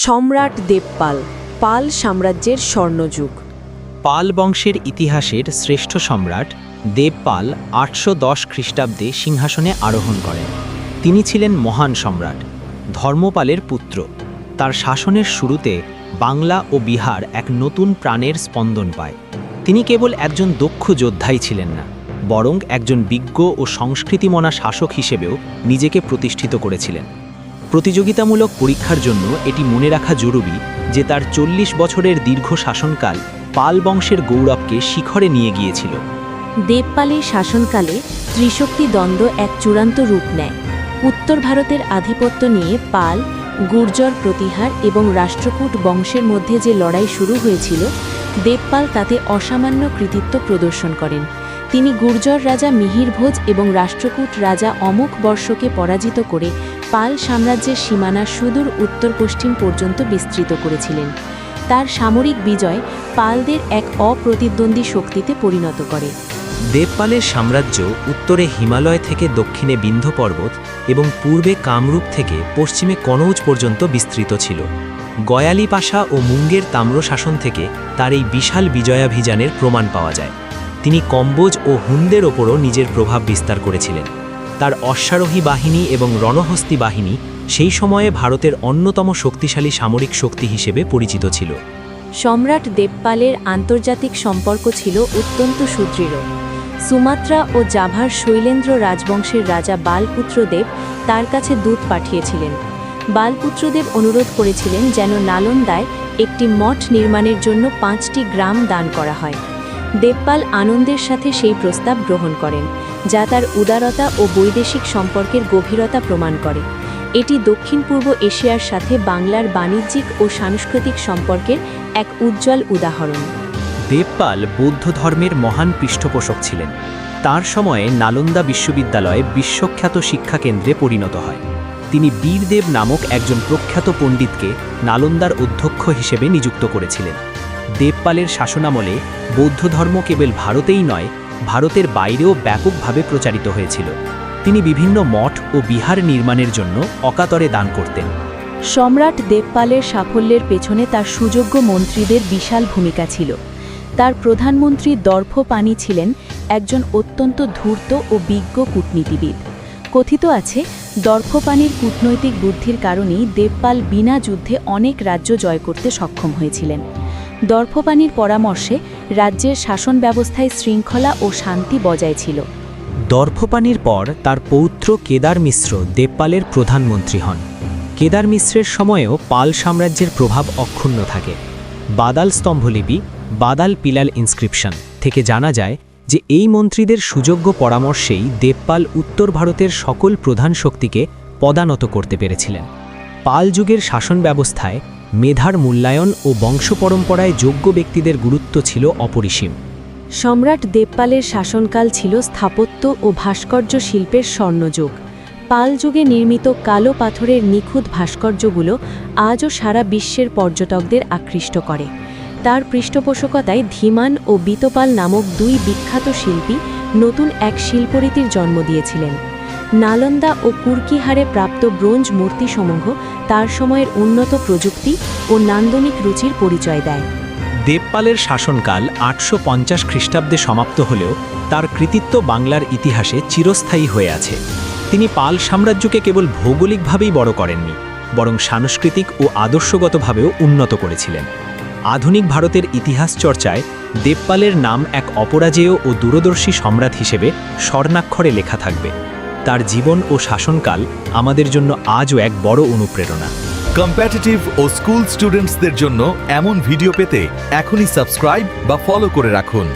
সম্রাট দেবপাল, পাল সাম্রাজ্যের স্বর্ণযুগ। পাল বংশের ইতিহাসের শ্রেষ্ঠ সম্রাট দেবপাল ৮১০ খ্রিস্টাব্দে সিংহাসনে আরোহণ করেন। তিনি ছিলেন মহান সম্রাট, ধর্মপালের পুত্র। তার শাসনের শুরুতে বাংলা ও বিহার এক নতুন প্রাণের স্পন্দন পায়। তিনি কেবল একজন দক্ষ যোদ্ধাই ছিলেন না, বরং একজন বিজ্ঞ ও সংস্কৃতিমনা শাসক হিসেবেও নিজেকে প্রতিষ্ঠিত করেছিলেন। প্রতিযোগিতামূলক পরীক্ষার জন্য এটি মনে রাখা জরুরি যে তার ৪০ বছরের দীর্ঘ শাসনকাল পাল বংশের গৌরবকে শিখরে নিয়ে গিয়েছিল। দেবপালের শাসনকালে ত্রিশক্তি দ্বন্দ্ব এক চূড়ান্ত রূপ নেয়। উত্তর ভারতের আধিপত্য নিয়ে পাল, গুর্জর প্রতিহার এবং রাষ্ট্রকূট বংশের মধ্যে যে লড়াই শুরু হয়েছিল, দেবপাল তাতে অসামান্য কৃতিত্ব প্রদর্শন করেন। তিনি গুর্জর রাজা মিহিরভোজ এবং রাষ্ট্রকূট রাজা অমুক বর্ষকে পরাজিত করে পাল সাম্রাজ্যের সীমানা সুদূর উত্তর পশ্চিম পর্যন্ত বিস্তৃত করেছিলেন। তার সামরিক বিজয় পালদের এক অপ্রতিদ্বন্দ্বী শক্তিতে পরিণত করে। দেবপালের সাম্রাজ্য উত্তরে হিমালয় থেকে দক্ষিণে বিন্ধ্য পর্বত এবং পূর্বে কামরূপ থেকে পশ্চিমে কনৌজ পর্যন্ত বিস্তৃত ছিল। গয়ালি পাশা ও মুঙ্গের তাম্রশাসন থেকে তার এই বিশাল বিজয়াভিযানের প্রমাণ পাওয়া যায়। তিনি কম্বোজ ও হুনদের ওপরও নিজের প্রভাব বিস্তার করেছিলেন। তার অশ্বারোহী বাহিনী এবং রণহস্তি বাহিনী সেই সময়ে ভারতের অন্যতম শক্তিশালী সামরিক শক্তি হিসেবে পরিচিত ছিল। সম্রাট দেবপালের আন্তর্জাতিক সম্পর্ক ছিল অত্যন্ত সুদৃঢ়। সুমাত্রা ও জাভার শৈলেন্দ্র রাজবংশের রাজা বালপুত্রদেব তার কাছে দূত পাঠিয়েছিলেন। বালপুত্রদেব অনুরোধ করেছিলেন যেন নালন্দায় একটি মঠ নির্মাণের জন্য 5টি গ্রাম দান করা হয়। দেবপাল আনন্দের সাথে সেই প্রস্তাব গ্রহণ করেন, যা তার উদারতা ও বৈদেশিক সম্পর্কের গভীরতা প্রমাণ করে। এটি দক্ষিণ পূর্ব এশিয়ার সাথে বাংলার বাণিজ্যিক ও সাংস্কৃতিক সম্পর্কের এক উজ্জ্বল উদাহরণ। দেবপাল বৌদ্ধ ধর্মের মহান পৃষ্ঠপোষক ছিলেন। তার সময়ে নালন্দা বিশ্ববিদ্যালয় বিশ্বখ্যাত শিক্ষাকেন্দ্রে পরিণত হয়। তিনি বীরদেব নামক একজন প্রখ্যাত পণ্ডিতকে নালন্দার অধ্যক্ষ হিসেবে নিযুক্ত করেছিলেন। দেবপালের শাসনামলে বৌদ্ধ ধর্ম কেবল ভারতেই নয়, ভারতের বাইরেও ব্যাপকভাবে প্রচারিত হয়েছিল। তিনি বিভিন্ন মঠ ও বিহার নির্মাণের জন্য অকাতরে দান করতেন। সম্রাট দেবপালের সাফল্যের পেছনে তার সুযোগ্য মন্ত্রীদের বিশাল ভূমিকা ছিল। তার প্রধানমন্ত্রী দর্ভপাণি ছিলেন একজন অত্যন্ত ধূর্ত ও বিজ্ঞ কূটনীতিবিদ। কথিত আছে, দর্ভপাণির কূটনৈতিক বুদ্ধির কারণেই দেবপাল বিনা যুদ্ধে অনেক রাজ্য জয় করতে সক্ষম হয়েছিলেন। দর্ভপাণির পরামর্শে রাজ্যের শাসন ব্যবস্থায় শৃঙ্খলা ও শান্তি বজায় ছিল। দর্ভপাণির পর তার পৌত্র কেদার মিশ্র দেবপালের প্রধানমন্ত্রী হন। কেদার মিশ্রের সময়েও পাল সাম্রাজ্যের প্রভাব অক্ষুণ্ণ থাকে। বাদাল স্তম্ভলিপি, বাদাল পিলাল ইনস্ক্রিপশন থেকে জানা যায় যে এই মন্ত্রীদের সুযোগ্য পরামর্শেই দেবপাল উত্তর ভারতের সকল প্রধান শক্তিকে পদানত করতে পেরেছিলেন। পাল যুগের শাসন ব্যবস্থায় মেধার মূল্যায়ন ও বংশপরম্পরায় যোগ্য ব্যক্তিদের গুরুত্ব ছিল অপরিসীম। সম্রাট দেবপালের শাসনকাল ছিল স্থাপত্য ও ভাস্কর্য শিল্পের স্বর্ণযুগ। পাল যুগে নির্মিত কালো পাথরের নিখুঁত ভাস্কর্যগুলো আজও সারা বিশ্বের পর্যটকদের আকৃষ্ট করে। তার পৃষ্ঠপোষকতায় ধীমান ও বিতপাল নামক 2 বিখ্যাত শিল্পী নতুন এক শিল্পরীতির জন্ম দিয়েছিলেন। নালন্দা ও কুর্কিহারে প্রাপ্ত ব্রোঞ্জ মূর্তিসমূহ তার সময়ের উন্নত প্রযুক্তি ও নান্দনিক রুচির পরিচয় দেয়। দেবপালের শাসনকাল ৮৫০ খ্রিস্টাব্দে সমাপ্ত হলেও তার কৃতিত্ব বাংলার ইতিহাসে চিরস্থায়ী হয়ে আছে। তিনি পাল সাম্রাজ্যকে কেবল ভৌগোলিকভাবেই বড় করেননি, বরং সাংস্কৃতিক ও আদর্শগতভাবেও উন্নত করেছিলেন। আধুনিক ভারতের ইতিহাস চর্চায় দেবপালের নাম এক অপরাজেয় ও দূরদর্শী সম্রাট হিসেবে স্বর্ণাক্ষরে লেখা থাকবে। তার জীবন ও শাসনকাল আমাদের জন্য আজও এক বড় অনুপ্রেরণা। কম্পিটিটিভ ও স্কুল স্টুডেন্টসদের জন্য এমন ভিডিও পেতে এখনই সাবস্ক্রাইব বা ফলো করে রাখুন।